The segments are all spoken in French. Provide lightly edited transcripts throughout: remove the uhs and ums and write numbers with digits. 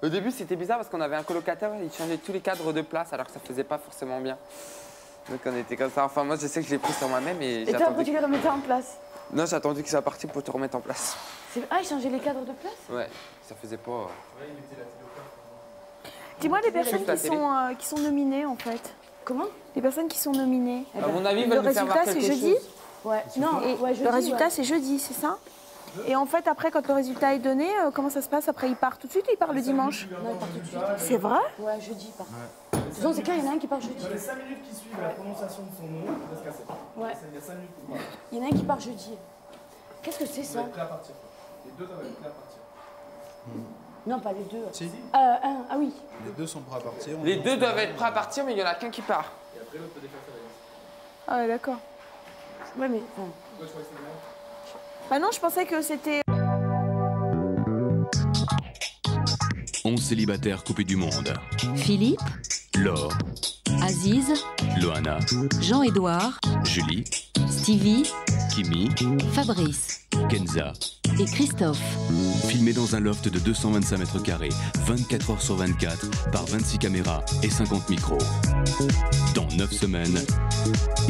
Au début, c'était bizarre parce qu'on avait un colocataire, il changeait tous les cadres de place alors que ça faisait pas forcément bien. Donc on était comme ça. Enfin, moi, je sais que je l'ai pris sur moi-même et Et toi, après, tu les remettais en place? Non, j'ai attendu qu'il soit parti pour te remettre en place. Ah, il changeait les cadres de place? Ouais, ça faisait pas... Dis-moi les personnes qui sont nominées, en fait. Comment? Les personnes qui sont nominées. À mon avis, ils veulent nous faire voir quelque chose. Le résultat, c'est jeudi? Ouais. Non, jeudi, le résultat, c'est jeudi, c'est ça? Et en fait, après, quand le résultat est donné, comment ça se passe? Après, il part tout de suite ou il part le dimanche? Non, il part tout de suite. C'est vrai? Ouais, jeudi, il part. Sinon, c'est clair, il y en a un qui part jeudi. Dans les 5 minutes qui suivent la prononciation de son nom, il va se casser. Ouais. Il y a 5 minutes pour moi. Il y en a un qui part jeudi. Qu'est-ce que c'est ça? Vous êtes prêts à partir. Les deux doivent être prêts à partir. Non, pas les deux. Si. Ah oui. Les deux sont prêts à partir. Les deux doivent être prêts à partir, mais il y en a qu'un qui part. Et après, l'autre peut défaire sa valise. Ah ouais, d'accord. Ouais, mais... Pourquoi tu crois que c'est bien? Bah non, je pensais que c'était... 11 célibataires coupés du monde. Philippe, Laure, Aziz, Loana, Jean-Édouard, Julie, Stevie, Kimi, Fabrice Kenza. et Christophe. Filmés dans un loft de 225 mètres carrés, 24 heures sur 24, par 26 caméras et 50 micros. Dans 9 semaines,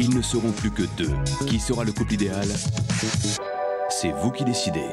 ils ne seront plus que 2. Qui sera le couple idéal? C'est vous qui décidez.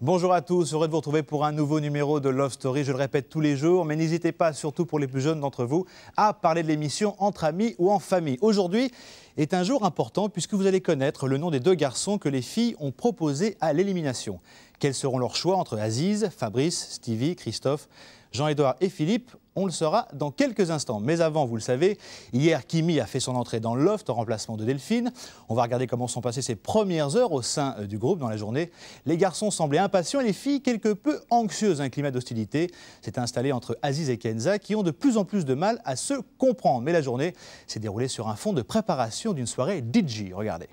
Bonjour à tous, heureux de vous retrouver pour un nouveau numéro de Love Story. Je le répète tous les jours, mais n'hésitez pas, surtout pour les plus jeunes d'entre vous, à parler de l'émission entre amis ou en famille. Aujourd'hui est un jour important puisque vous allez connaître le nom des deux garçons que les filles ont proposés à l'élimination. Quels seront leurs choix entre Aziz, Fabrice, Stevie, Christophe, Jean-Édouard et Philippe? On le saura dans quelques instants. Mais avant, vous le savez, hier, Kimi a fait son entrée dans le loft en remplacement de Delphine. On va regarder comment sont passées ses premières heures au sein du groupe dans la journée. Les garçons semblaient impatients et les filles quelque peu anxieuses. Un climat d'hostilité s'est installé entre Aziz et Kenza qui ont de plus en plus de mal à se comprendre. Mais la journée s'est déroulée sur un fond de préparation d'une soirée DJ. Regardez.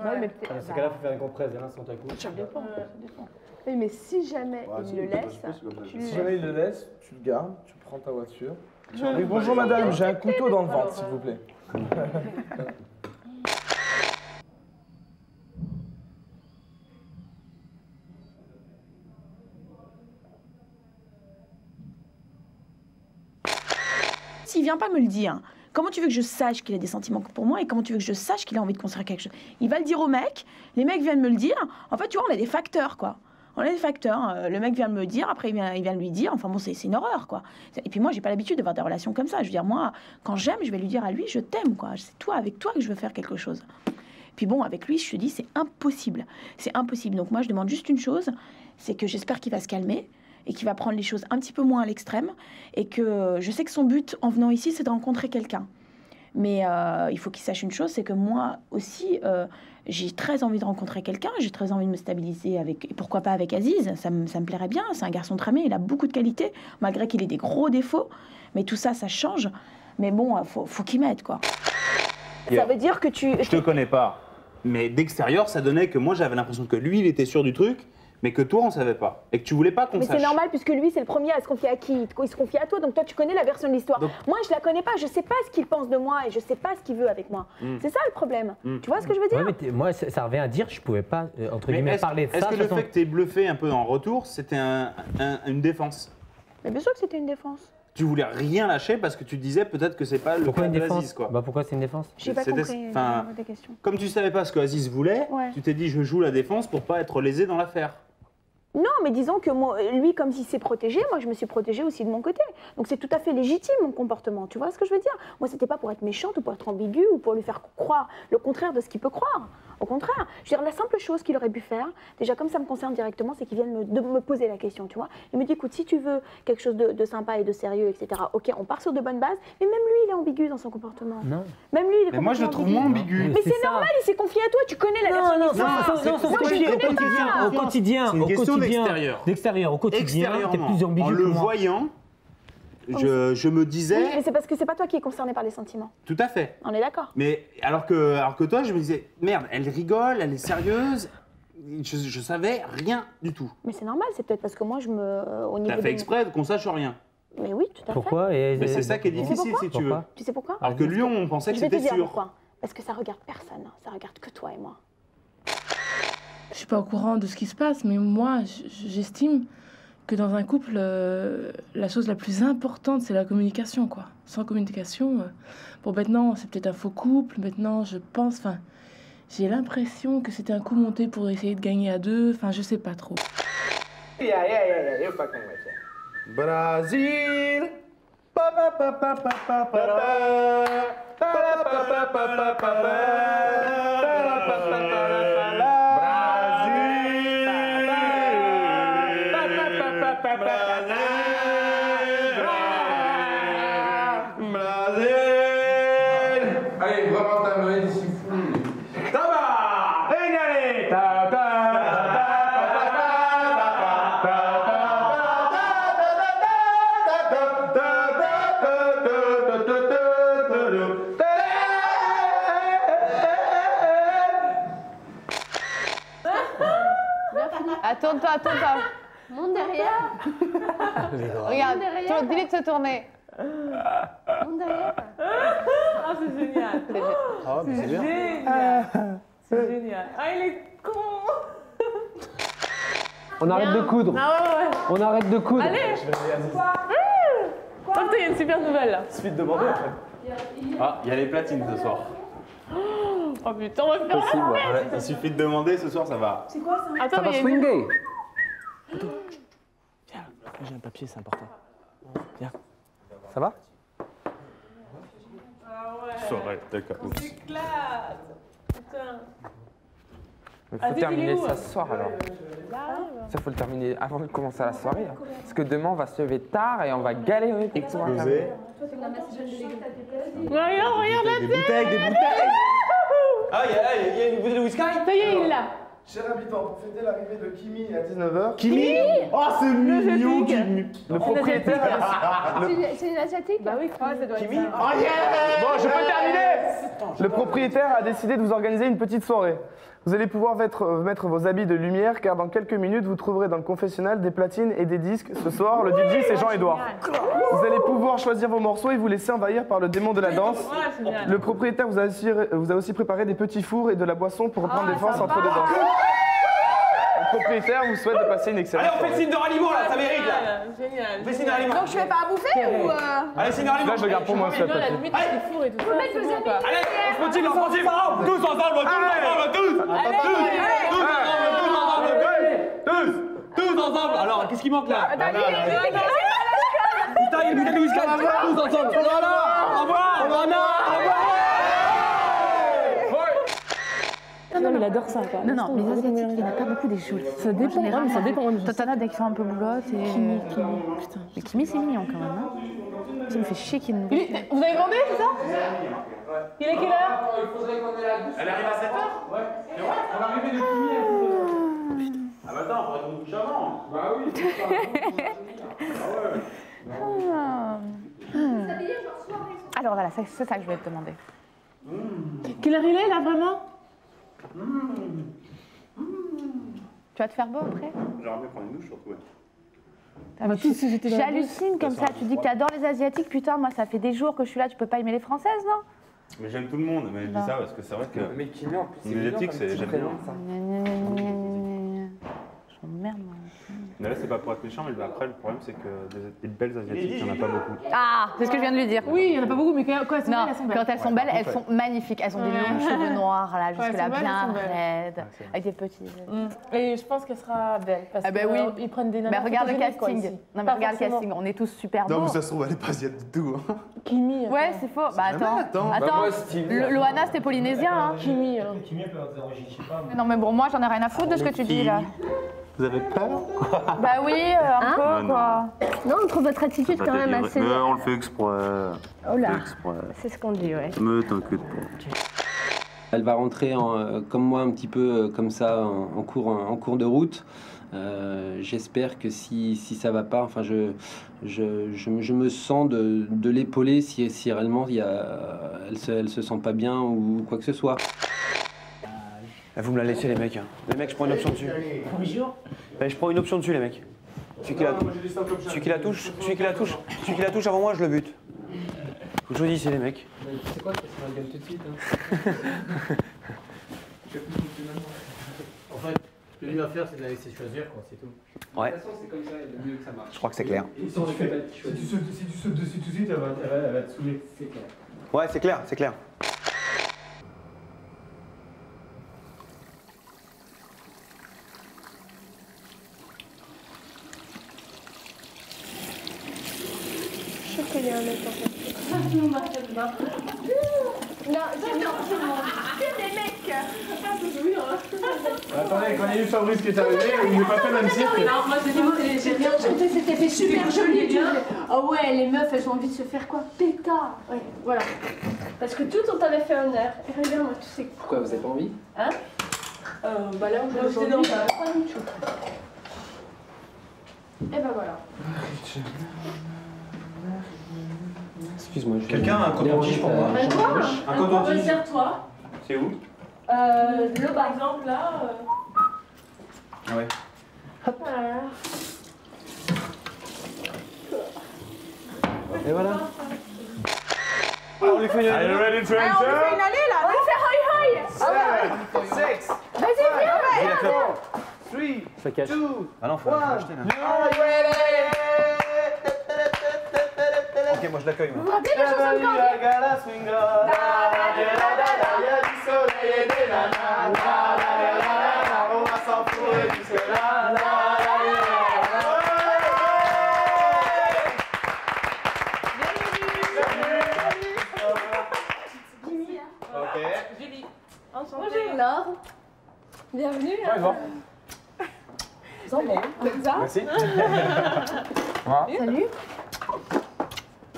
Ouais, mais dans ce cas-là, il faut faire une compresse, hein, sans ta couche. Ça dépend. Oui, mais si jamais il le laisse, Si jamais il le laisse, tu le gardes, tu prends ta voiture. Oui, bonjour madame, j'ai un couteau dans le ventre, s'il vous plaît. S'il vient pas me le dire, comment tu veux que je sache qu'il a des sentiments pour moi et comment tu veux que je sache qu'il a envie de construire quelque chose? Il va le dire au mec, les mecs viennent me le dire. En fait, tu vois, on a des facteurs, quoi. On a des facteurs. Le mec vient me le dire, après il vient lui dire. Enfin bon, c'est une horreur, quoi. Et puis moi, j'ai pas l'habitude d'avoir des relations comme ça. Je veux dire, moi, quand j'aime, je vais lui dire à lui, je t'aime, quoi. C'est toi, avec toi que je veux faire quelque chose. Puis bon, avec lui, je te dis, c'est impossible. C'est impossible. Donc moi, je demande juste une chose, c'est que j'espère qu'il va se calmer et qu'il va prendre les choses un petit peu moins à l'extrême. Et que je sais que son but en venant ici, c'est de rencontrer quelqu'un. Mais il faut qu'il sache une chose, c'est que moi aussi, j'ai très envie de rencontrer quelqu'un, j'ai très envie de me stabiliser avec, et pourquoi pas avec Aziz, ça me plairait bien, c'est un garçon très bien, il a beaucoup de qualités, malgré qu'il ait des gros défauts, mais tout ça, ça change. Mais bon, faut qu'il m'aide, quoi. Yeah. Ça veut dire que tu... Je te connais pas, mais d'extérieur, ça donnait que moi, j'avais l'impression que lui, il était sûr du truc, mais que toi, on savait pas. Et que tu voulais pas qu'on sache. Mais c'est normal, puisque lui, c'est le premier à se confier à qui? Il se confie à toi, donc toi, tu connais la version de l'histoire. Donc... Moi, je la connais pas, je sais pas ce qu'il pense de moi et je sais pas ce qu'il veut avec moi. C'est ça le problème. Tu vois ce que je veux dire? Ouais, mais moi, ça revient à dire, je pouvais pas, entre guillemets, parler de ça. Est-ce que le fait que tu aies bluffé un peu en retour, c'était une défense? Mais bien sûr que c'était une défense. Tu voulais rien lâcher parce que tu disais peut-être que c'est pas le pourquoi cas une défense d'Aziz, quoi. Bah pourquoi c'est une défense? J'ai pas compris des questions. Comme tu savais pas ce que Aziz voulait, tu t'es dit je joue la défense pour pas être lésé dans l'affaire. Non, mais disons que moi, lui, comme s'il s'est protégé, moi, je me suis protégée aussi de mon côté. Donc c'est tout à fait légitime, mon comportement. Tu vois ce que je veux dire? Moi, c'était pas pour être méchante ou pour être ambiguë ou pour lui faire croire le contraire de ce qu'il peut croire. Au contraire, je veux dire, la simple chose qu'il aurait pu faire, déjà comme ça me concerne directement, c'est qu'il vienne de me poser la question, tu vois. Il me dit, écoute, si tu veux quelque chose de sympa et de sérieux, etc., ok, on part sur de bonnes bases, mais même lui, il est ambigu dans son comportement. Non. Même lui, il est mais moi, je le trouve moins ambigu. Mais c'est normal, il s'est confié à toi, tu connais la version de l'histoire. Au quotidien, c'est une question d'extérieur. D'extérieur, au quotidien, t'es plus ambigu en que le moi. voyant, je me disais... Oui, mais c'est parce que c'est pas toi qui es concerné par les sentiments. Tout à fait. On est d'accord. Mais alors que toi, je me disais, merde, elle rigole, elle est sérieuse. Je savais rien du tout. Mais c'est normal, c'est peut-être parce que moi, T'as fait exprès qu'on sache rien. Mais oui, tout à fait. Pourquoi? Mais c'est ça qui est difficile, si tu veux. Tu sais pourquoi? Alors que lui, on pensait que c'était sûr. Je vais te dire pourquoi. Parce que ça regarde personne, ça regarde que toi et moi. Je suis pas au courant de ce qui se passe, mais moi, j'estime que dans un couple, la chose la plus importante, c'est la communication, quoi. Sans communication, bon, maintenant, c'est peut-être un faux couple, maintenant, je pense, enfin, j'ai l'impression que c'était un coup monté pour essayer de gagner à deux, enfin, je sais pas trop. Brasil. Allez, vraiment ta main d'ici fou. Attends-toi. Monte derrière. Regarde, dis-lui de se tourner. Monte derrière. Ah, c'est génial. Ah, mais c'est bien. C'est génial. Ah, il est con. On arrête de coudre. Ah ouais. On arrête de coudre. Allez. Quoi? Oh putain, il y a une super nouvelle là. Il suffit de demander en fait. Ah, il y a les platines ce soir. Oh putain, on va faire Possible, ouais. Il suffit de demander, ce soir ça va. C'est quoi ça? Attends, Ça va mais swinguer. Viens, j'ai un papier, c'est important. Viens. Ça va? Ah ouais. Soirée, d'accord. On s'éclate. Putain. Il faut Vas-y, terminer il est où, ça ce soir alors. Ça faut le terminer avant de commencer la soirée. Hein. Parce que demain on va se lever tard et on va galérer pour pouvoir terminer. Regarde la Des bouteilles, des bouteilles. Ah, il y a une bouteille de whisky. Ça y est, il est là. Chers habitants, pour fêter l'arrivée de Kimi à 19h. Kimi. Oh, c'est mignon, Kimi. Le propriétaire a C'est une asiatique? Bah oui, ça doit Kimi. être ça. Oh yeah. Bon, je peux terminer. Le propriétaire a décidé de vous organiser une petite soirée. Vous allez pouvoir mettre vos habits de lumière car dans quelques minutes, vous trouverez dans le confessionnal des platines et des disques. Ce soir, le DJ, c'est Jean-Edouard. Vous allez pouvoir choisir vos morceaux et vous laisser envahir par le démon de la danse. Le propriétaire vous a aussi préparé des petits fours et de la boisson pour reprendre des forces entre deux danses. Le propriétaire vous souhaite de passer une excellente Allez, on fait le signe de ralliement là, ça mérite là. Génial. On fait le signe de ralliement. Donc je fais pas à bouffer ou Allez, signe de ralliement. Là, je le garde pour moi, Mais non, la limite, c'est four et tout ça. mettre vos c'est bon, habits. quoi. Allez, on se motive, tous ensemble, tous ensemble. Alors, qu'est-ce qui manque là? Putain, il y a une bouteille de whisky, tous ensemble. Voilà, au revoir, Non, mais il adore ça, quoi. Non, les Asiatiques, il n'y en a pas beaucoup des jolis. Ça dépend, mais ça dépend. T'en as dès qu'ils sont un peu boulottes et... Kimi, putain. Mais Kimi, c'est mignon quand même. Hein. Ça me fait chier qu'il nous... Vous avez demandé, c'est ça? Il est quelle heure? Elle arrive à 7h? Ouais. C'est vrai? On va arriver de Kimi. Ah bah attends, on pourrait qu'on couche avant. Bah oui, c'est ça. Alors voilà, c'est ça que je voulais te demander. Quelle heure il est, là, vraiment? Tu vas te faire beau après? J'aurais bien prendre une douche surtout. J'hallucine comme ça. Tu dis que tu adores les Asiatiques. Putain, moi, ça fait des jours que je suis là. Tu peux pas aimer les Françaises, non? Mais j'aime tout le monde, mais je dis ça parce que c'est vrai que. Mais Kimi en plus, c'est les Asiatiques, c'est j'aime bien. Je m'emmerde, moi. Mais là, c'est pas pour être méchant, mais après, le problème, c'est que des belles Asiatiques, il n'y en a pas beaucoup. Ah, c'est ce que je viens de lui dire. Oui, il n'y en a pas beaucoup, mais quand elles sont belles, elles sont belles. Quand elles sont belles, elles sont magnifiques. Elles ont des longs cheveux noirs, là, jusque là, elles sont bien belles, raides, avec des petits. Et je pense qu'elle sera belle. Parce Ah, bah que, oui. ils prennent des nanas. Mais regarde le photogéniques, quoi, casting. ici. Non, mais Pas regarde le forcément. casting. On est tous super beaux. Non, mais ça se trouve, elle est pas asiatique du tout. Hein. Kimi. Ouais, c'est faux. Bah attends. Bah, moi, Stevie, Loana, c'était polynésien. Hein. Kimi. Kimi peut avoir des origines, je sais pas. Non, mais bon, moi, j'en ai rien à foutre de ce que tu dis là. Vous avez peur? Bah oui, un peu quoi. Non, on trouve votre attitude quand même assez... Mais on le fait exprès. Oh là, c'est ce qu'on dit, ouais. Me t'inquiète pas. Elle va rentrer comme moi un petit peu comme ça en cours de route. J'espère que si ça va pas, enfin je me sens de l'épauler si réellement elle se sent pas bien ou quoi que ce soit. Vous me la laissez les mecs. Les mecs, je prends une option dessus. Bonjour. Je prends une option dessus les mecs. Celui qui la touche avant moi, je le bute. Vous choisissez les mecs. C'est quoi? C'est un game tout de suite. Hein. En fait, Le mieux à faire, c'est de la laisser choisir, quoi, c'est tout. Ouais. De toute façon, c'est comme ça, le mieux que ça marche. Je crois que c'est clair. Si tu sautes dessus tout de suite, elle va te saouler. C'est clair. Ouais, c'est clair, c'est clair. Je suis qu'il y a un mec en fait. Non, c'est des mecs. Attendez, quand il y a eu Fabrice qui est arrivé, il n'est pas fait le même cirque. Non, moi j'ai bien chanté, c'était fait super joli. Oh ouais, les meufs elles ont envie de se faire quoi? Pétard. Ouais, voilà. Parce que tout on t'avait fait honneur. Et regarde, moi tu sais quoi. Pourquoi vous avez pas envie? Hein bah là on va aujourd'hui, on va prendre une chose. Et bah voilà. Excuse-moi. Quelqu'un a un coton-tige pour moi? Un coton-tige? Serre-toi. C'est où? Le par exemple là. Ah ouais. Voilà. Et voilà. On lui fait une allez, ready to Ah, on lui fait enter? une allée là. On lui fait hoi hoi. 7, 6, Vas-y, viens. 3, 2, Ah non, faut l'acheter là. Ok, moi je l'accueille. Vous vous rappelez la chanson de Cordy? Julie. Bonjour Laure. Bienvenue. Kenza. Merci. Salut.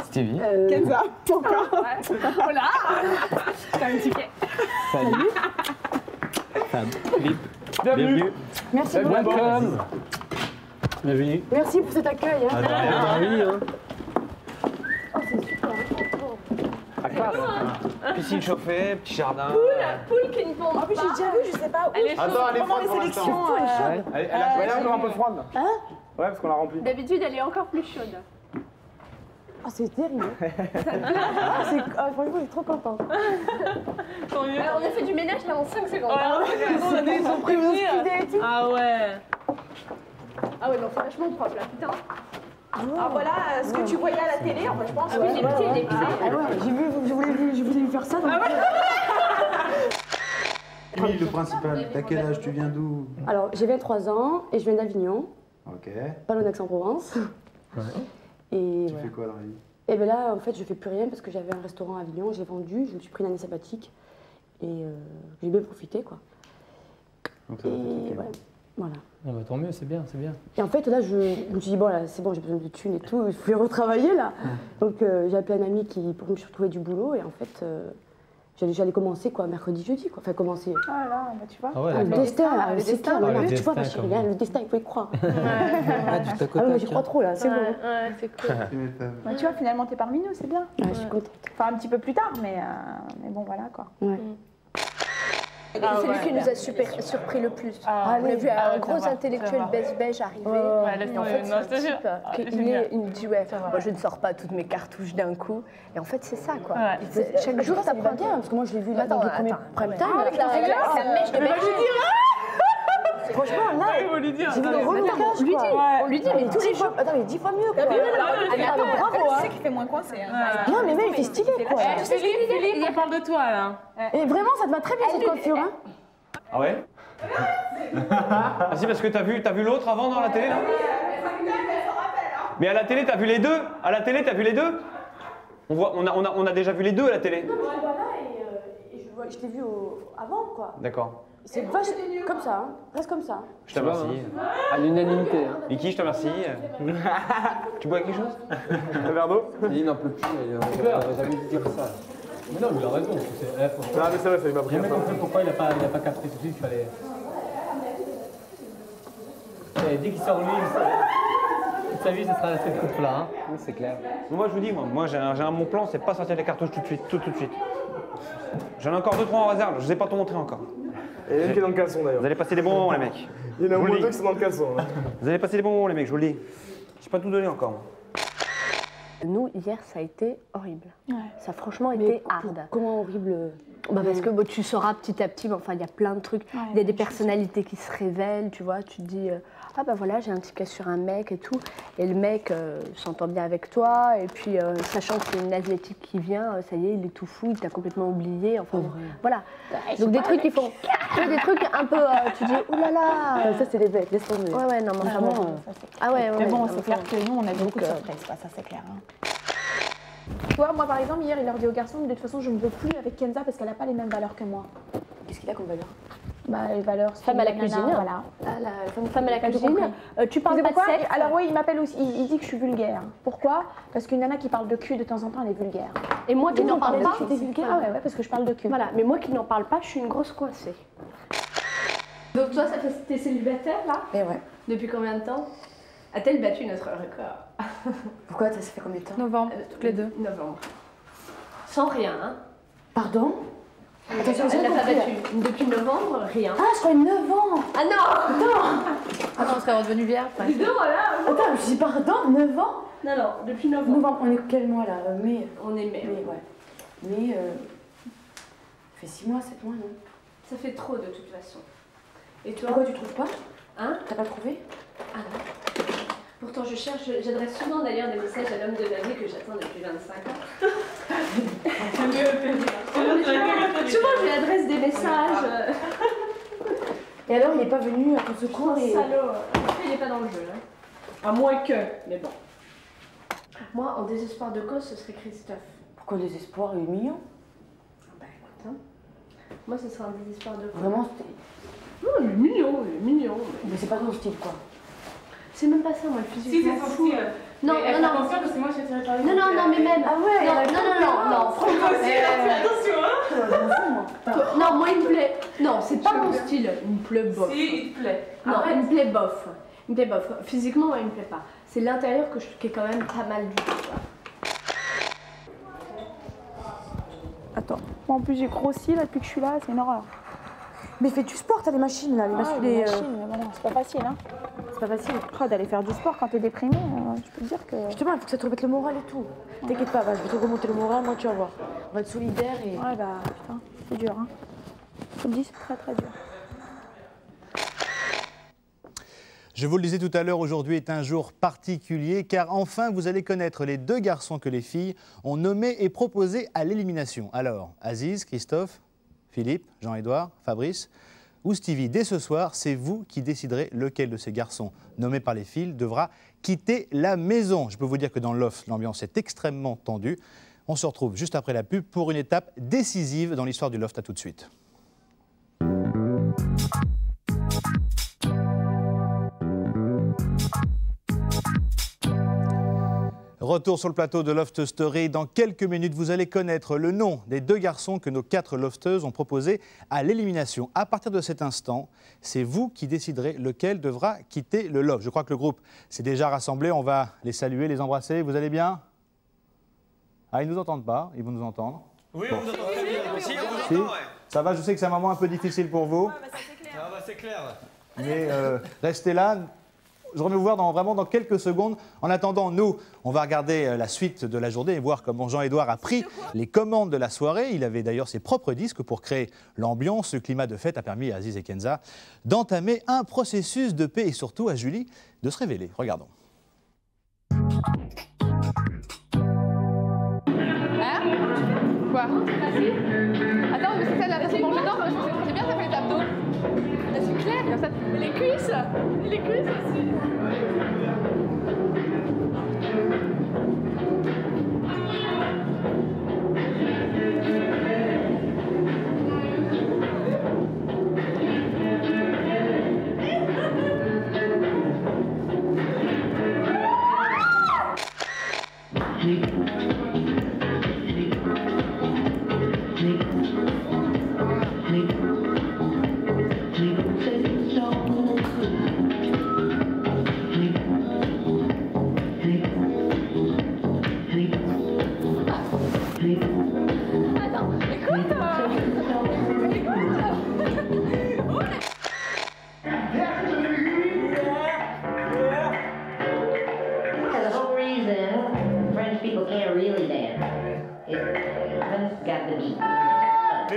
Stevie. Kenza, encore. Voilà. T'as un ticket. Salut. Fab. Philippe. Bienvenue. Merci beaucoup. Welcome. Bienvenue. Merci pour cet accueil. Hein. Oui, hein. Oh, c'est super. À classe. Piscine chauffée, petit jardin. Poule qui ne tombe En plus, j'ai déjà vu, je sais pas où. Attends, elle est Pendant froide les pour l'instant. sélections. Elle a encore un peu froide là. Hein? Ouais, parce qu'on l'a remplie. D'habitude, elle est encore plus chaude. Oh, c'est terrible. Franchement, je suis trop contente. Alors, on a fait du ménage là en 5 secondes. Ils sont prévenus. Ah ouais. Ah ouais, non, c'est vachement propre là, putain. Ah voilà ce que tu voyais à la télé, enfin, je pense. Ah oui, les pieds, les pieds. Ah ouais, je voulais lui faire ça. Donc... Camille, le principal, t'as quel âge? Tu viens d'où? Alors, j'ai 23 ans et je viens d'Avignon, Ok. pas loin d'Aix-en-Provence. Ouais. Et Tu voilà. fais quoi dans la vie? Et bien là, en fait, je fais plus rien parce que j'avais un restaurant à Avignon, j'ai vendu, je me suis pris une année sabbatique et j'ai bien profité, quoi. Donc ça va être Et ok. voilà. Voilà. Ah bah, tant mieux, c'est bien, c'est bien. Et en fait, là, je me suis dit, bon, là, c'est bon, j'ai besoin de thunes et tout, il faut les retravailler, là. Donc, j'ai appelé un ami pour me retrouver du boulot, et en fait, j'allais commencer, quoi, mercredi, jeudi, quoi. Enfin, commencer. Ah là, bah tu vois. Ah ouais, Le d'accord. destin, le c'est destin, clair, ouais. tu vois, ma destin, chérie, quand hein, même. le destin, il faut y croire. Ah, du tac au Ah, moi, tac, j'y crois hein. trop, là, c'est bon. Ouais, c'est cool. Tu m'étonnes. Bah, tu vois, finalement, t'es parmi nous, c'est bien. Ouais, je suis contente. Enfin, un petit peu plus tard, mais bon, voilà quoi. Ouais. C'est lui qui nous a surpris le plus. Ah, on a vu ah un ouais, gros ça va, intellectuel ça va. beige arriver. Ouais, laisse Et en tomber. fait, Non, c'est un je te jure. type Ah, qui- c'est il génial. me dit ouais, Ça va. moi je ne sors pas toutes mes cartouches d'un coup. Et en fait, c'est ça quoi. Ouais. Chaque jour, ça ça va prend bien, parce que moi, je l'ai vu là, Attends, dans le premier attends. prime time. Avec la mèche de berger. Franchement, là, Il faut lui dire. j'ai vu le Attends, relocage, on lui quoi. dit, on lui dit, mais tous les jours. Attends, mais 10 fois mieux, quoi. Ah, Attends, bravo, tu hein. sais qu'il fait moins coincé. Hein. Non, mais même, il fait stylé, quoi. Philippe, on parle de toi là. Et vraiment, ça te va très bien, cette coiffure, hein. Ah ouais? Ah si, parce que t'as vu l'autre avant dans la télé là? Mais à la télé, t'as vu les deux? À la télé, t'as vu les deux? On a déjà vu les deux à la télé. Non, mais je vois là et je t'ai vu avant, quoi. D'accord. C'est vachement comme ça, hein. Reste comme ça. Je te remercie. À l'unanimité. Hein. Vicky, je te remercie. Tu bois quelque chose? Un verre d'eau? Il n'en peut plus, il n'aurait jamais dû dire ça. Mais non, mais il a raison. Ah, mais c'est vrai, ça il m'a J'ai pris un jamais peu. compris pourquoi il n'a pas capté tout de suite qu'il fallait. Et dès qu'il sort lui, toute sa vie, ce sera cette coupe-là. Hein. Oui, c'est clair. Moi je vous dis, moi j'ai mon plan, c'est pas sortir les cartouches tout de suite, tout de suite. J'en ai encore 2-3 en réserve, je vous ai pas tout montré encore. Et il y en a une qui est dans le caleçon d'ailleurs. Vous allez passer des bons moments les mecs. Il y en a Je au vous moins le deux dis. qui sont dans le caleçon. Là. Vous allez passer des bons moments les mecs, je vous le dis. J'ai pas tout donné encore. moi. Nous, hier, ça a été horrible. Ça a franchement Mais été hard. comment horrible? Parce que bon, tu sauras petit à petit, enfin il y a plein de trucs, il y a des personnalités qui se révèlent, tu vois, tu te dis ah bah voilà j'ai un petit cas sur un mec et tout, et le mec s'entend bien avec toi, et puis sachant que c'est une asiatique qui vient, ça y est il est tout fou, il t'a complètement oublié, enfin voilà. Donc des trucs qui font, des trucs un peu, tu dis oh là là. Ça c'est les bêtes, laisse tomber. Ouais non mais vraiment. Ah ouais. Mais bon c'est clair que nous on a beaucoup de surprises, quoi, ça c'est clair. Tu vois, moi par exemple, hier, il leur dit aux garçons, de toute façon, je ne veux plus avec Kenza parce qu'elle n'a pas les mêmes valeurs que moi. Qu'est-ce qu'il a comme valeur? Bah, les valeurs. Femme à la cuisine. Voilà. Femme à la cuisine. Tu parles pas de sexe. Alors, oui, il m'appelle aussi, il dit que je suis vulgaire. Pourquoi? Parce qu'une nana qui parle de cul de temps en temps, elle est vulgaire. Et moi qui n'en parle pas. Tu es vulgaire? Ah ouais, parce que je parle de cul. Voilà, mais moi qui n'en parle pas, je suis une grosse coincée. Donc, toi, ça fait t'es célibataire là? Eh ouais. Depuis combien de temps? A-t-elle battu notre record? Pourquoi? Ça fait combien de temps? Novembre, toutes les deux. Novembre. Sans rien, hein? Pardon? Attention, elle l'a pas battu. Depuis novembre, rien. Ah, je crois 9 ans! Ah non! Non! Attends, on serait redevenu vierge. Non, voilà! Attends, je dis pardon, 9 ans? Non, depuis novembre. Novembre, on est quel mois là? Mai? On est mai. Mai, ouais. Mais, ça fait 6 mois, 7 mois, non? Ça fait trop de toute façon. Et toi? Pourquoi tu trouves pas? Hein? T'as pas trouvé? Ah non. Pourtant, j'adresse souvent d'ailleurs des messages à l'homme de ma vie que j'attends depuis 25 ans. Souvent, je lui adresse des messages. Et alors, il n'est pas venu à ton secours et... Salaud. Il n'est pas dans le jeu. Hein. À moins que, mais bon. Moi, en désespoir de cause, ce serait Christophe. Pourquoi le désespoir? Il est mignon. Bah écoute, hein. Moi, ce serait un désespoir de cause. Vraiment, c'était... Non, il est mignon. Mais c'est pas ton style, quoi. C'est même pas ça, moi, le physique. Si, c'est son style. Non, attention, parce que moi, je suis tirée par les non, mais même. Ah ouais, non, franchement. Attention, hein. Non, moi, il me plaît. Non, c'est pas mon style. Il me plaît bof. Si, il te plaît. Non, il me plaît bof. Physiquement, ouais, il me plaît pas. C'est l'intérieur que je trouve qui est quand même pas mal du tout. Attends, moi en plus j'ai grossi là depuis que je suis là, c'est une horreur. Mais fais du sport, t'as les machines là, les machines. Mais bon, c'est pas facile, hein. C'est pas facile. Oh, d'aller faire du sport quand t'es déprimé, je peux te dire que... Justement, il faut que ça te remette le moral et tout. T'inquiète pas, je vais te remonter le moral, moi tu vas voir. On va être solidaires et... Ouais, bah, putain, c'est dur, hein. Je te le dis, c'est très très dur. Je vous le disais tout à l'heure, aujourd'hui est un jour particulier car enfin vous allez connaître les 2 garçons que les filles ont nommés et proposés à l'élimination. Alors, Aziz, Christophe, Philippe, Jean-Édouard, Fabrice ou Stevie, dès ce soir, c'est vous qui déciderez lequel de ces garçons nommés par les filles devra quitter la maison. Je peux vous dire que dans l'off, l'ambiance est extrêmement tendue. On se retrouve juste après la pub pour une étape décisive dans l'histoire du Loft. À tout de suite. Retour sur le plateau de Loft Story. Dans quelques minutes, vous allez connaître le nom des 2 garçons que nos 4 lofteuses ont proposés à l'élimination. À partir de cet instant, c'est vous qui déciderez lequel devra quitter le loft. Je crois que le groupe s'est déjà rassemblé. On va les saluer, les embrasser. Vous allez bien? Ah, ils ne nous entendent pas. Ils vont nous entendre. Oui, on vous entend très bien. Si, on vous Si. entend, ouais. Ça va, je sais que c'est un moment un peu difficile pour vous. Ah bah c'est clair. Mais restez là. Je reviens vous voir dans quelques secondes. En attendant, nous, on va regarder la suite de la journée et voir comment Jean-Édouard a pris les commandes de la soirée. Il avait d'ailleurs ses propres disques pour créer l'ambiance. Ce climat de fête a permis à Aziz et Kenza d'entamer un processus de paix et surtout à Julie de se révéler. Regardons. Hein? Quoi? Attends, mais c'est ça la façon dont je danse, c'est bien, ça fait les abdos. Là, c'est clair, comme ça. Mais les cuisses! Les cuisses aussi!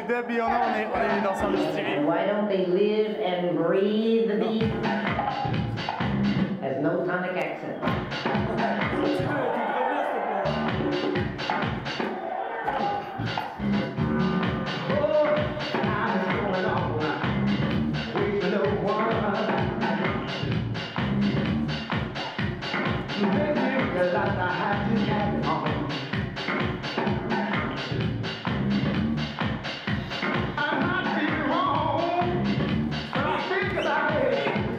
les deux habillés en or, on est les danseurs de Stevie. Why don't they live and breathe the beat? Has no tonic accent.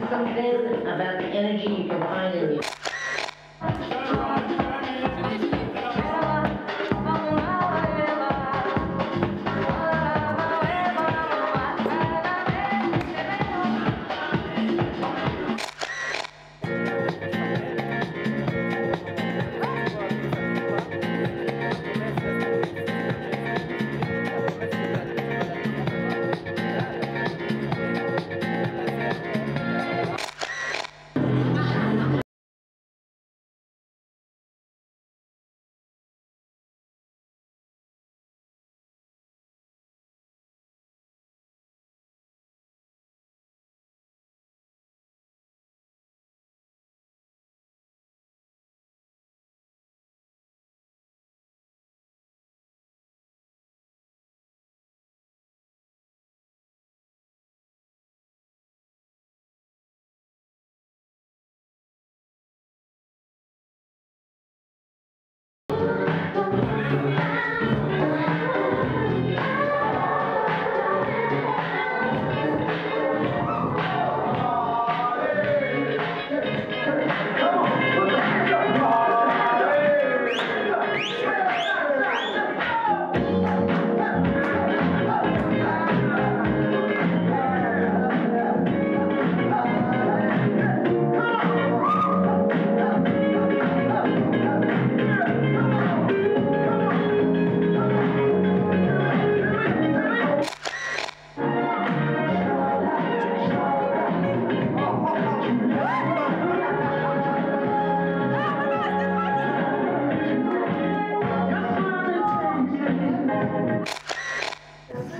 Something about the energy you can find in you.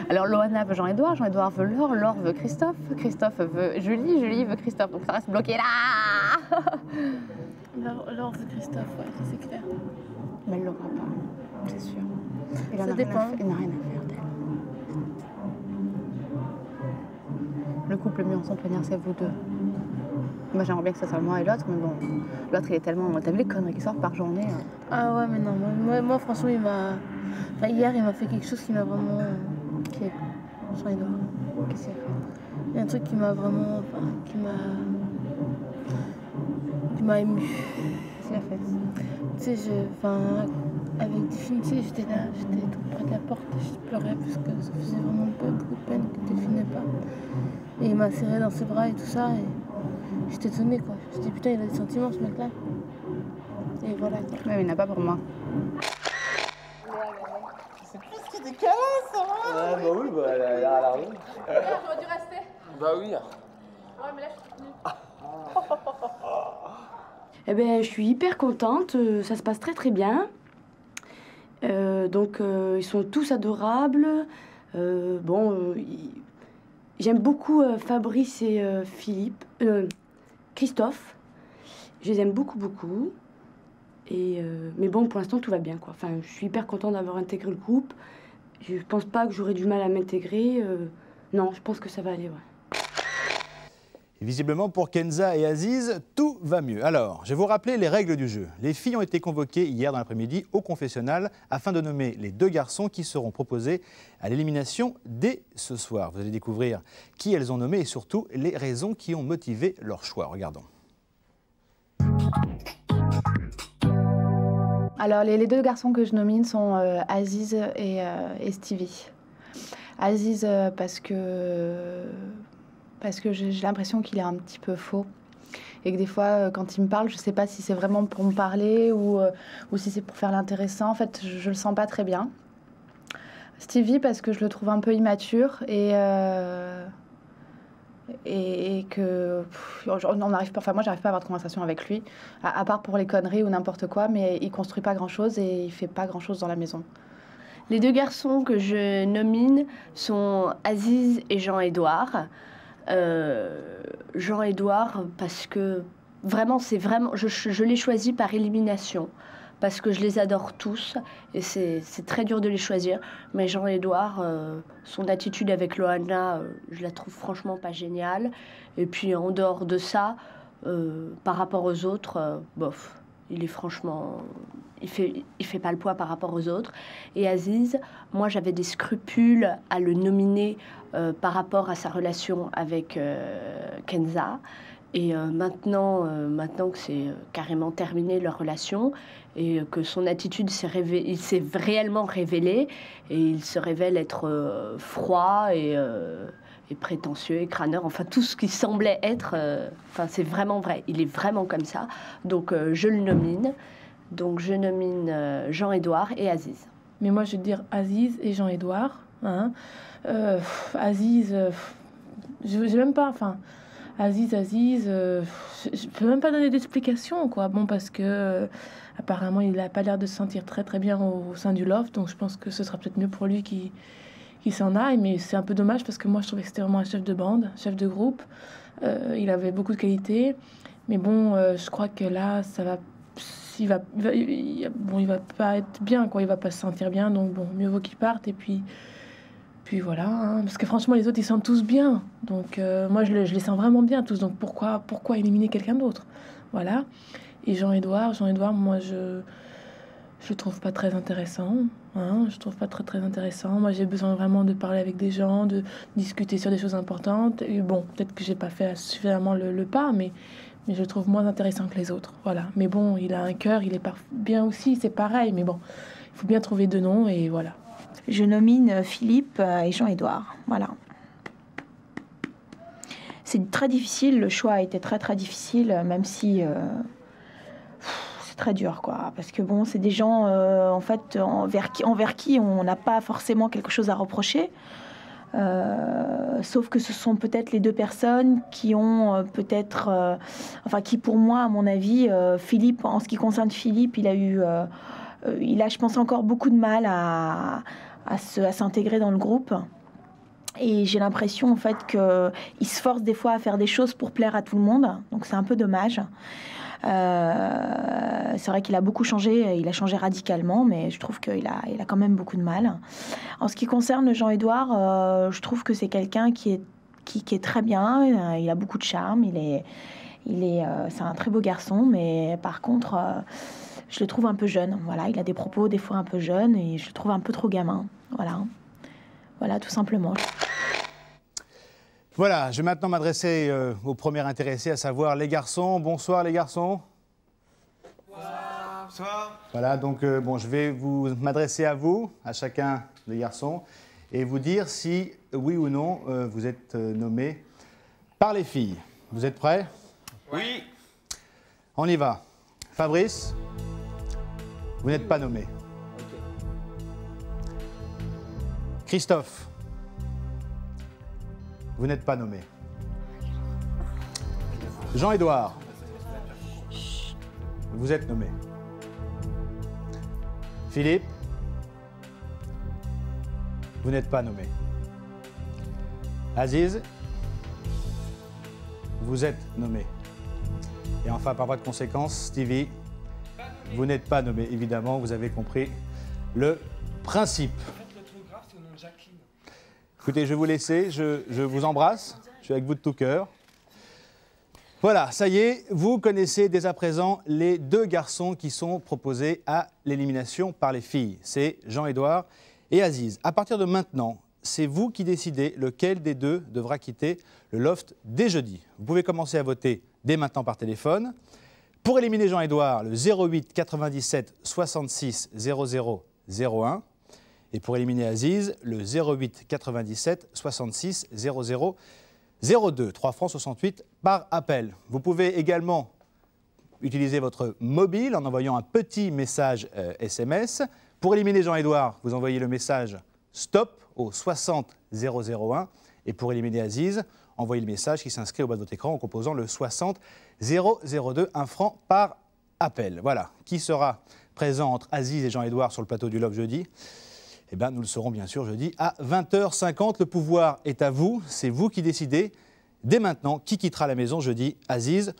Alors Loana veut Jean-Édouard, Jean-Édouard veut Laure, Laure veut Christophe, Christophe veut Julie, Julie veut Christophe. Donc ça reste bloqué là. Laure veut Christophe, ouais, ça c'est clair. Mais elle l'aura pas, c'est sûr. Il Ça dépend. Il n'a rien à faire d'elle. Le couple le mieux ensemble, c'est vous deux. Moi j'aimerais bien que ça soit moi et l'autre, mais bon, l'autre il est tellement... T'as vu les conneries qui sortent par journée Ah ouais, mais non, moi franchement, il m'a... Enfin, hier, il m'a fait quelque chose qui m'a vraiment... Qui est... Jean-Édouard. Qu'est-ce qu'il a fait? Il y a un truc qui m'a vraiment... Enfin, qui m'a ému. Qu'est-ce qu'il a fait? Tu sais, enfin, avec Delphine, tu sais, j'étais là, j'étais tout près de la porte, je pleurais parce que ça faisait vraiment beaucoup de peine que Delphine n'ait pas. Et il m'a serré dans ses bras et tout ça, et j'étais étonnée, quoi. Je me suis dit, putain, il a des sentiments, ce mec-là. Et voilà, quoi. Ouais, mais il n'a pas pour moi. C'est plus ce qui est des câlins, ça va? Ah bah oui, bah elle a rien. J'aurais dû rester. Bah oui. Ouais, mais là, je suis toute nue. Eh ben, je suis hyper contente, ça se passe très très bien. Donc, ils sont tous adorables. J'aime beaucoup Fabrice et Christophe. Je les aime beaucoup, beaucoup. Mais bon, pour l'instant, tout va bien, quoi. Enfin, je suis hyper contente d'avoir intégré le groupe. Je pense pas que j'aurai du mal à m'intégrer. Non, je pense que ça va aller, ouais. Et visiblement, pour Kenza et Aziz, tout va mieux. Alors, je vais vous rappeler les règles du jeu. Les filles ont été convoquées hier dans l'après-midi au confessionnal afin de nommer les deux garçons qui seront proposés à l'élimination dès ce soir. Vous allez découvrir qui elles ont nommé et surtout les raisons qui ont motivé leur choix. Regardons. Alors, les deux garçons que je nomine sont Aziz et Stevie. Aziz parce que j'ai l'impression qu'il est un petit peu faux. Et que des fois, quand il me parle, je ne sais pas si c'est vraiment pour me parler ou si c'est pour faire l'intéressant. En fait, je ne le sens pas très bien. Stevie, parce que je le trouve un peu immature et que on n'arrive pas, enfin moi j'arrive pas à avoir de conversation avec lui, à part pour les conneries ou n'importe quoi, mais il construit pas grand chose et il fait pas grand chose dans la maison. Les deux garçons que je nomine sont Aziz et Jean-Édouard. Jean-Édouard parce que vraiment, je l'ai choisi par élimination. Parce que je les adore tous et c'est très dur de les choisir. Mais Jean-Édouard, son attitude avec Loana, je la trouve franchement pas géniale. Et puis en dehors de ça, par rapport aux autres, bof, il est franchement... Il fait pas le poids par rapport aux autres. Et Aziz, moi j'avais des scrupules à le nominer par rapport à sa relation avec Kenza. Et maintenant que c'est carrément terminé leur relation et que son attitude il s'est réellement révélé et il se révèle être froid et prétentieux et crâneur, enfin tout ce qui semblait être, c'est vraiment vrai, il est vraiment comme ça. Donc je le nomine, Jean-Édouard et Aziz. Mais moi je vais dire Aziz et Jean-Édouard. Hein. Aziz, je n'ai même pas, Aziz, je peux même pas donner d'explication, quoi. Bon, parce que apparemment, il n'a pas l'air de se sentir très très bien au sein du loft, donc je pense que ce sera peut-être mieux pour lui qu'il s'en aille, mais c'est un peu dommage parce que moi, je trouvais que c'était vraiment un chef de bande, chef de groupe. Il avait beaucoup de qualités, mais bon, je crois que là, il va pas être bien, quoi. Il va pas se sentir bien, donc bon, mieux vaut qu'il parte et puis voilà, hein, parce que franchement les autres ils sentent tous bien, donc moi je les sens vraiment bien tous, donc pourquoi éliminer quelqu'un d'autre, voilà. Et Jean-Édouard, moi je le trouve pas très intéressant, hein, je trouve pas très intéressant. Moi j'ai besoin vraiment de parler avec des gens, de discuter sur des choses importantes, et bon, peut-être que j'ai pas fait suffisamment le pas, mais je le trouve moins intéressant que les autres, voilà. Mais bon, il a un cœur, il est bien aussi, c'est pareil, mais bon, il faut bien trouver deux noms, et voilà. Je nomine Philippe et Jean-Édouard. Voilà. C'est très difficile, le choix a été très difficile, même si c'est très dur, quoi. Parce que bon, c'est des gens, en fait, envers qui on n'a pas forcément quelque chose à reprocher. Sauf que ce sont peut-être les deux personnes qui ont qui pour moi, à mon avis, Philippe, en ce qui concerne Philippe, il a, je pense, encore beaucoup de mal à s'intégrer dans le groupe. Et j'ai l'impression, en fait, qu'il se force des fois à faire des choses pour plaire à tout le monde. Donc c'est un peu dommage. C'est vrai qu'il a beaucoup changé, il a changé radicalement, mais je trouve qu'il a quand même beaucoup de mal. En ce qui concerne Jean-Édouard, je trouve que c'est quelqu'un qui est très bien, il a beaucoup de charme, c'est un très beau garçon, mais par contre, je le trouve un peu jeune. Voilà, il a des propos des fois un peu jeunes et je le trouve un peu trop gamin. Voilà, tout simplement. Voilà, je vais maintenant m'adresser au premier intéressé, à savoir les garçons. Bonsoir les garçons. Bonsoir. Voilà, donc je vais m'adresser à vous, à chacun des garçons, et vous dire si, oui ou non, vous êtes nommé par les filles. Vous êtes prêts? Oui. On y va. Fabrice, vous n'êtes pas nommé. Christophe, vous n'êtes pas nommé. Jean-Édouard, vous êtes nommé. Philippe, vous n'êtes pas nommé. Aziz, vous êtes nommé. Et enfin, par voie de conséquence, Stevie, vous n'êtes pas nommé. Évidemment, vous avez compris le principe. Écoutez, je vais vous laisser, je vous embrasse, je suis avec vous de tout cœur. Voilà, ça y est, vous connaissez dès à présent les deux garçons qui sont proposés à l'élimination par les filles. C'est Jean-Édouard et Aziz. À partir de maintenant, c'est vous qui décidez lequel des deux devra quitter le loft dès jeudi. Vous pouvez commencer à voter dès maintenant par téléphone. Pour éliminer Jean-Édouard, le 08 97 66 00 01. Et pour éliminer Aziz, le 08 97 66 00 02, 3 francs 68 par appel. Vous pouvez également utiliser votre mobile en envoyant un petit message SMS. Pour éliminer Jean-Édouard, vous envoyez le message STOP au 60 001. Et pour éliminer Aziz, envoyez le message qui s'inscrit au bas de votre écran en composant le 60 002, 1 franc par appel. Voilà, qui sera présent entre Aziz et Jean-Édouard sur le plateau du Love jeudi? Eh bien, nous le saurons bien sûr jeudi à 20h50. Le pouvoir est à vous, c'est vous qui décidez. Dès maintenant, qui quittera la maison jeudi, Aziz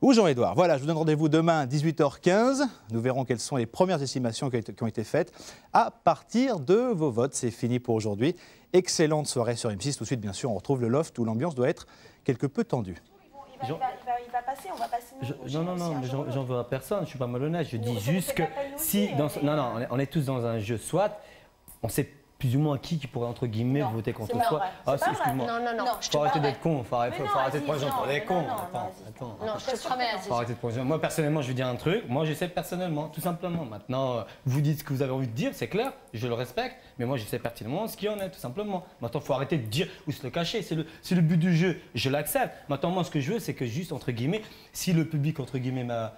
ou Jean-Édouard. Voilà, je vous donne rendez-vous demain à 18h15. Nous verrons quelles sont les premières estimations qui ont été faites à partir de vos votes. C'est fini pour aujourd'hui. Excellente soirée sur M6. Tout de suite, bien sûr, on retrouve le loft où l'ambiance doit être quelque peu tendue. Il va passer, on va passer. Non, mais j'en veux à personne, je ne suis pas malhonnête. Je dis juste que si. Non, on est tous dans un jeu, soit on sait plus ou moins qui pourrait, entre guillemets, voter contre soi. Ah, excuse-moi. Non. Faut arrêter d'être con, faut arrêter de prendre les gens pour des cons. Attends. Non, je te promets, Aziz. Faut arrêter de prendre les gens. Moi, personnellement, je vais dire un truc. Moi, je sais personnellement, tout simplement. Maintenant, vous dites ce que vous avez envie de dire, c'est clair, je le respecte. Mais moi, je sais pertinemment ce qu'il y en a, tout simplement. Maintenant, il faut arrêter de dire ou se le cacher. C'est le but du jeu. Je l'accepte. Maintenant, moi, ce que je veux, c'est que juste, entre guillemets, si le public, entre guillemets, m'a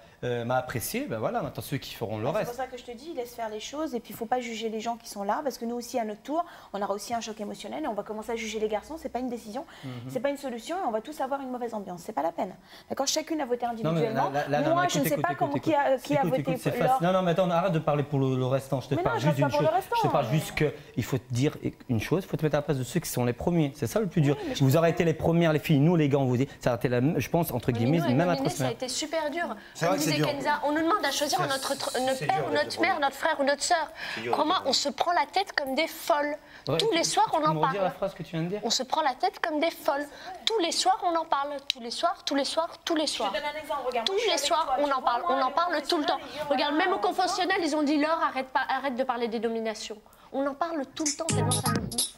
apprécié, ben voilà, maintenant, ceux qui feront le reste. C'est pour ça que je te dis, laisse faire les choses. Et puis, il ne faut pas juger les gens qui sont là. Parce que nous aussi, à notre tour, on aura aussi un choc émotionnel. Et on va commencer à juger les garçons. Ce n'est pas une décision. C'est pas une solution. Et on va tous avoir une mauvaise ambiance. C'est pas la peine. D'accord, chacune a voté individuellement. Moi, je ne sais pas qui a voté. Non, mais attends, arrête de parler pour le restant. Je te parle juste d'une chose. Je te parle juste qu'il faut te dire une chose, il faut te mettre à la place de ceux qui sont les premiers. C'est ça le plus dur. Vous aurez été les premières, les filles, nous les gars, on vous dit, ça a été la même, je pense, entre guillemets, même atrocité. Ça a été super dur. Comme disait Kenza, on nous demande à choisir notre père ou notre mère, notre frère ou notre sœur. Comment on se prend la tête comme des folles. Tous les soirs, on en parle. La phrase que tu viens de dire. On se prend la tête comme des folles. Tous les soirs, on en parle. Tous les soirs. Tous les soirs. Je te donne un exemple, regarde. Tous les soirs, on en parle. On en parle tout le temps. Regarde, même au confessionnel, ils ont dit Laure, arrête de parler des dominations. On en parle tout le temps tellement ça nous bouffe.